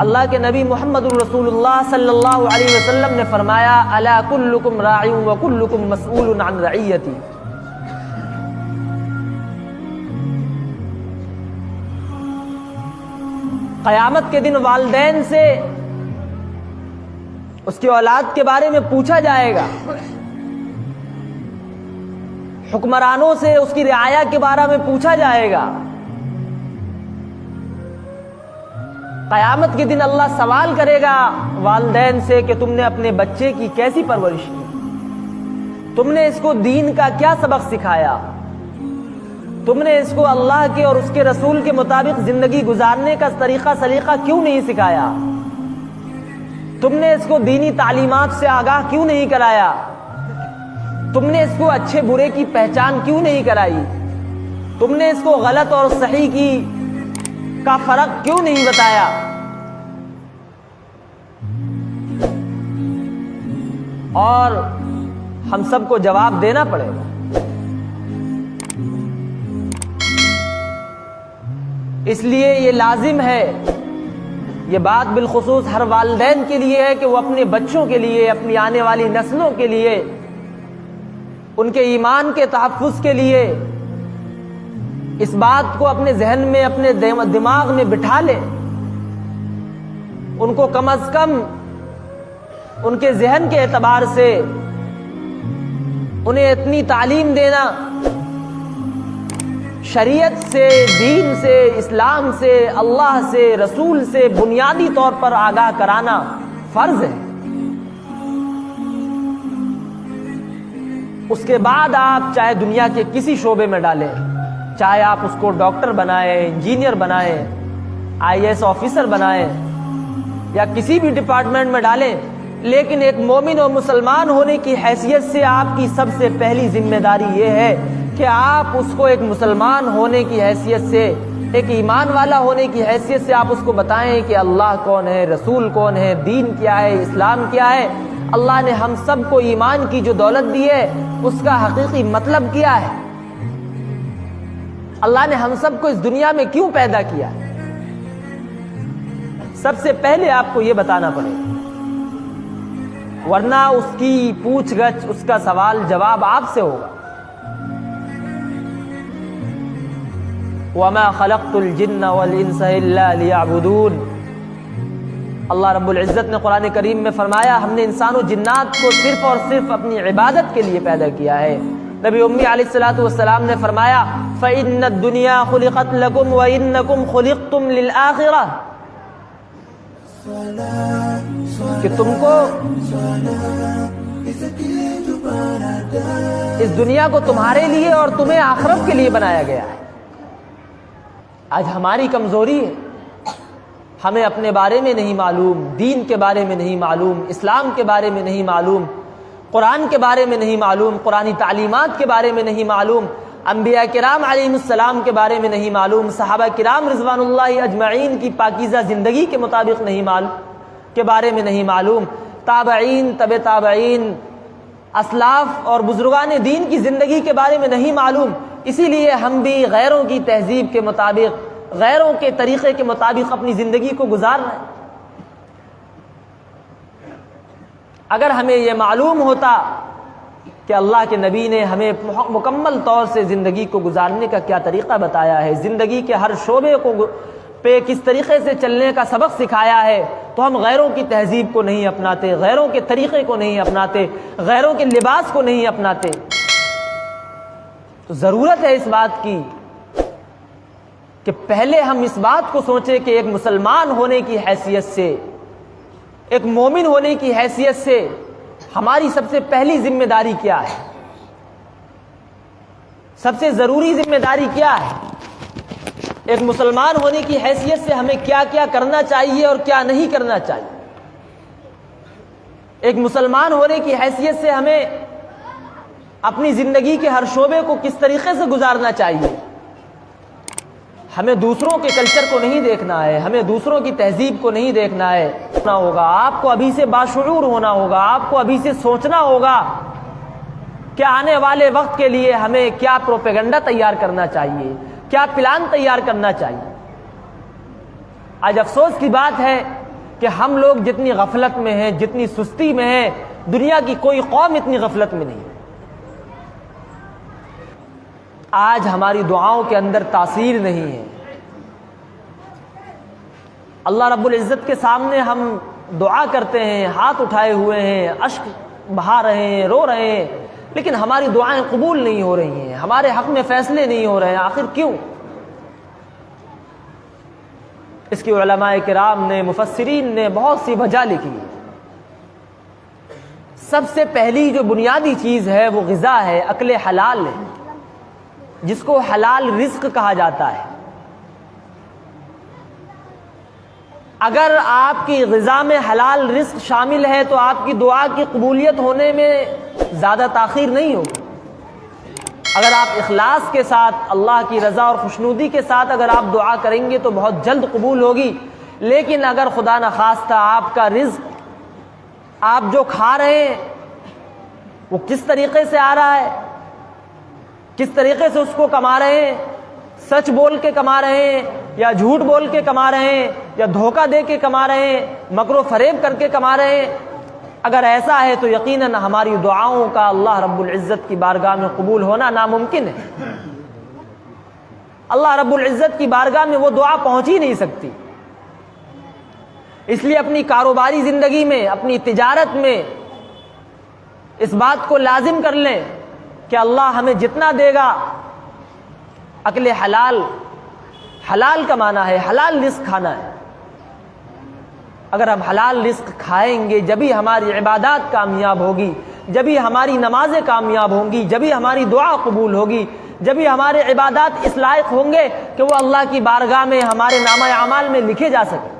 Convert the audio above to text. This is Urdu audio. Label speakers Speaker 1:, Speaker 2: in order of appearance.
Speaker 1: اللہ کے نبی محمد الرسول اللہ صلی اللہ علیہ وسلم نے فرمایا الا کلکم راع و کلکم مسئول عن رعیتی، قیامت کے دن والدین سے اس کی اولاد کے بارے میں پوچھا جائے گا، حکمرانوں سے اس کی رعایا کے بارے میں پوچھا جائے گا، قیامت کے دن اللہ سوال کرے گا والدین سے کہ تم نے اپنے بچے کی کیسی پرورش کی، تم نے اس کو دین کا کیا سبق سکھایا، تم نے اس کو اللہ کے اور اس کے رسول کے مطابق زندگی گزارنے کا طریقہ سلیقہ کیوں نہیں سکھایا، تم نے اس کو دینی تعلیمات سے آگاہ کیوں نہیں کرایا، تم نے اس کو اچھے برے کی پہچان کیوں نہیں کرائی، تم نے اس کو غلط اور صحیح کا فرق کیوں نہیں بتایا۔ اور ہم سب کو جواب دینا پڑے گا۔ اس لیے یہ لازم ہے، یہ بات بالخصوص ہر والدین کے لیے ہے کہ وہ اپنے بچوں کے لیے، اپنی آنے والی نسلوں کے لیے، ان کے ایمان کے تحفظ کے لیے اس بات کو اپنے ذہن میں، اپنے دماغ میں بٹھا لے، ان کو کم از کم ان کے ذہن کے اعتبار سے انہیں اتنی تعلیم دینا، شریعت سے، دین سے، اسلام سے، اللہ سے، رسول سے بنیادی طور پر آگاہ کرانا فرض ہے۔ اس کے بعد آپ چاہے دنیا کے کسی شعبے میں ڈالیں، چاہے آپ اس کو ڈاکٹر بنائیں، انجینئر بنائیں، IAS آفیسر بنائیں یا کسی بھی ڈپارٹمنٹ میں ڈالیں، لیکن ایک مومن اور مسلمان ہونے کی حیثیت سے آپ کی سب سے پہلی ذمہ داری یہ ہے کہ آپ اس کو ایک مسلمان ہونے کی حیثیت سے، ایک ایمان والا ہونے کی حیثیت سے آپ اس کو بتائیں کہ اللہ کون ہے، رسول کون ہے، دین کیا ہے، اسلام کیا ہے، اللہ نے ہم سب کو ایمان کی جو دولت دی ہے اس کا حقیقی مطلب کیا ہے، اللہ نے ہم سب کو اس دنیا میں کیوں پیدا کیا ہے۔ سب سے پہلے آپ کو یہ بتانا پڑے گا، ورنہ اس کی پوچھ گچھ، اس کا سوال جواب آپ سے ہوگا۔ وَمَا خَلَقْتُ الْجِنَّ وَالْإِنسَ إِلَّا لِيَعْبُدُونَ، اللہ رب العزت نے قرآن کریم میں فرمایا ہم نے انسان و جنات کو صرف اور صرف اپنی عبادت کے لیے پیدا کیا ہے۔ نبی امی علیہ الصلوۃ والسلام نے فرمایا فَإِنَّ الدُّنْيَا خُلِقَتْ لَكُمْ وَإِنَّكُمْ خُلِقْتُمْ لِلْآخِرَةِ، کہ تم کو اس دنیا کو تمہارے لیے اور تمہیں آخرت کے لیے بنایا گیا ہے۔ آج ہماری کمزوری ہے، ہمیں اپنے بارے میں نہیں معلوم، دین کے بارے میں نہیں معلوم، اسلام کے بارے میں نہیں معلوم، قرآن کے بارے میں نہیں معلوم، قرآنی تعلیمات کے بارے میں نہیں معلوم، انبیاء کرام علیہ السلام کے بارے میں نہیں معلوم، صحابہ کرام رضوان اللہ اجمعین کی پاکیزہ زندگی کے مطابق نہیں معلوم، کے بارے میں نہیں معلوم، تابعین، تبع تابعین، اسلاف اور بزرگان دین کی زندگی کے بارے میں نہیں معلوم، اسی لیے ہم بھی غیروں کی تہذیب کے مطابق، غیروں کے طریقے کے مطابق اپنی زندگی کو گزار رہے ہیں۔ اگر ہمیں یہ معلوم ہوتا کہ اللہ کے نبی نے ہمیں مکمل طور سے زندگی کو گزارنے کا کیا طریقہ بتایا ہے، زندگی کے ہر شعبے کو پہ کس طریقے سے چلنے کا سبق سکھایا ہے، تو ہم غیروں کی تہذیب کو نہیں اپناتے، غیروں کے طریقے کو نہیں اپناتے، غیروں کے لباس کو نہیں اپناتے۔ تو ضرورت ہے اس بات کی کہ پہلے ہم اس بات کو سوچیں کہ ایک مسلمان ہونے کی حیثیت سے، ایک مومن ہونے کی حیثیت سے ہماری سب سے پہلی ذمہ داری کیا ہے، سب سے ضروری ذمہ داری کیا ہے، ایک مسلمان ہونے کی حیثیت سے ہمیں کیا کیا کرنا چاہیے اور کیا نہیں کرنا چاہیے، ایک مسلمان ہونے کی حیثیت سے ہمیں اپنی زندگی کے ہر شعبے کو کس طریقے سے گزارنا چاہیے۔ ہمیں دوسروں کے کلچر کو نہیں دیکھنا ہے، ہمیں دوسروں کی تہذیب کو نہیں دیکھنا ہے، آپ کو ابھی سے باشعور ہونا ہوگا، آپ کو ابھی سے سوچنا ہوگا کہ آنے والے وقت کے لیے ہمیں کیا پروپیگنڈا تیار کرنا چاہیے، کیا پلان تیار کرنا چاہیے۔ آج افسوس کی بات ہے کہ ہم لوگ جتنی غفلت میں ہیں، جتنی سستی میں ہیں، دنیا کی کوئی قوم اتنی غفلت میں نہیں ہے۔ آج ہماری دعاؤں کے اندر تاثیر نہیں ہے۔ اللہ رب العزت کے سامنے ہم دعا کرتے ہیں، ہاتھ اٹھائے ہوئے ہیں، اشک بہا رہے ہیں، رو رہے ہیں، لیکن ہماری دعائیں قبول نہیں ہو رہی ہیں، ہمارے حق میں فیصلے نہیں ہو رہے ہیں۔ آخر کیوں؟ اس کی علماء کرام نے، مفسرین نے بہت سی وجہ لکھی۔ سب سے پہلی جو بنیادی چیز ہے وہ غذا ہے، اکل حلال ہے، جس کو حلال رزق کہا جاتا ہے۔ اگر آپ کی غذا میں حلال رزق شامل ہے تو آپ کی دعا کی قبولیت ہونے میں زیادہ تاخیر نہیں ہوگی۔ اگر آپ اخلاص کے ساتھ، اللہ کی رضا اور خوشنودی کے ساتھ اگر آپ دعا کریں گے تو بہت جلد قبول ہوگی۔ لیکن اگر خدا نخواستہ آپ کا رزق، آپ جو کھا رہے ہیں وہ کس طریقے سے آ رہا ہے، کس طریقے سے اس کو کما رہے ہیں، سچ بول کے کما رہے ہیں یا جھوٹ بول کے کما رہے ہیں یا دھوکہ دے کے کما رہے ہیں، مکر و فریب کر کے کما رہے ہیں، اگر ایسا ہے تو یقیناً ہماری دعاؤں کا اللہ رب العزت کی بارگاہ میں قبول ہونا ناممکن ہے۔ اللہ رب العزت کی بارگاہ میں وہ دعا پہنچ ہی نہیں سکتی۔ اس لیے اپنی کاروباری زندگی میں، اپنی تجارت میں اس بات کو لازم کر لیں کہ اللہ ہمیں جتنا دے گا، اکل حلال، حلال کا معنی ہے حلال رزق کھانا ہے۔ اگر ہم حلال رزق کھائیں گے جبھی ہماری عبادات کامیاب ہوگی، جبھی ہماری نمازیں کامیاب ہوں گی، جبھی ہماری دعا قبول ہوگی، جبھی ہمارے عبادات اس لائق ہوں گے کہ وہ اللہ کی بارگاہ میں ہمارے نامہ اعمال میں لکھے جا سکیں۔